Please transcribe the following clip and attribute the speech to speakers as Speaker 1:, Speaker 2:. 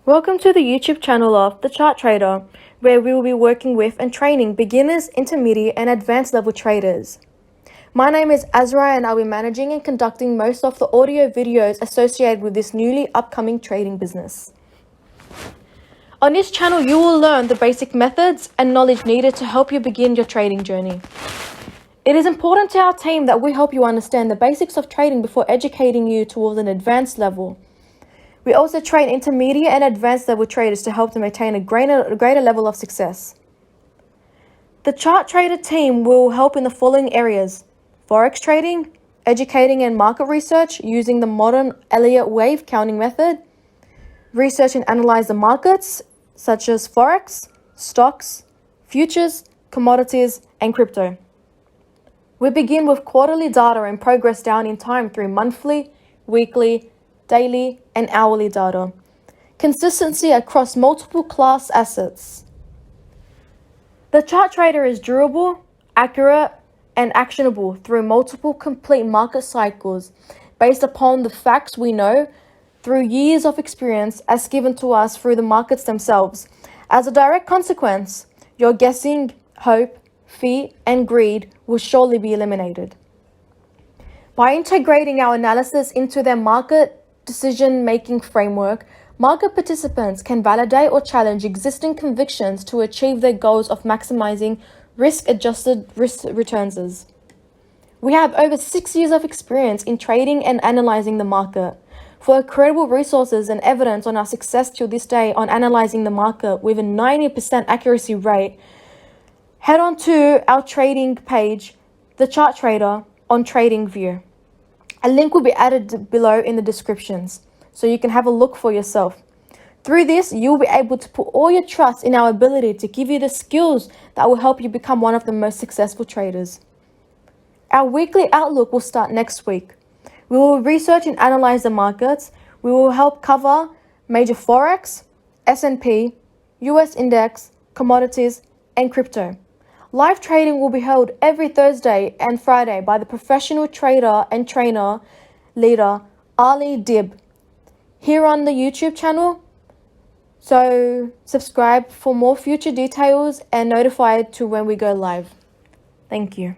Speaker 1: Welcome to the YouTube channel of The Chart Trader, where we will be working with and training beginners, intermediate and advanced level traders. My name is Azra and I'll be managing and conducting most of the audio videos associated with this newly upcoming trading business. On this channel, you will learn the basic methods and knowledge needed to help you begin your trading journey. It is important to our team that we help you understand the basics of trading before educating you towards an advanced level. We also train intermediate and advanced level traders to help them attain a greater level of success. The Chart Trader team will help in the following areas: Forex trading, educating and market research using the modern Elliott wave counting method, research and analyze the markets such as Forex, stocks, futures, commodities, and crypto. We begin with quarterly data and progress down in time through monthly, weekly, daily, and hourly data. Consistency across multiple class assets. The Chart Trader is durable, accurate, and actionable through multiple complete market cycles based upon the facts we know through years of experience as given to us through the markets themselves. As a direct consequence, your guessing, hope, fear, and greed will surely be eliminated. By integrating our analysis into their market decision-making framework, market participants can validate or challenge existing convictions to achieve their goals of maximizing risk-adjusted risk returns. We have over 6 years of experience in trading and analyzing the market. For credible resources and evidence on our success till this day on analyzing the market with a 90% accuracy rate, head on to our trading page, The Chart Trader, on TradingView. A link will be added below in the descriptions, so you can have a look for yourself. Through this, you'll be able to put all your trust in our ability to give you the skills that will help you become one of the most successful traders. Our weekly outlook will start next week. We will research and analyze the markets. We will help cover major Forex, S&P, US index, commodities, and crypto. Live trading will be held every Thursday and Friday by the professional trader and trainer leader Ali Dib here on the YouTube channel. So subscribe for more future details and notified to when we go live. Thank you.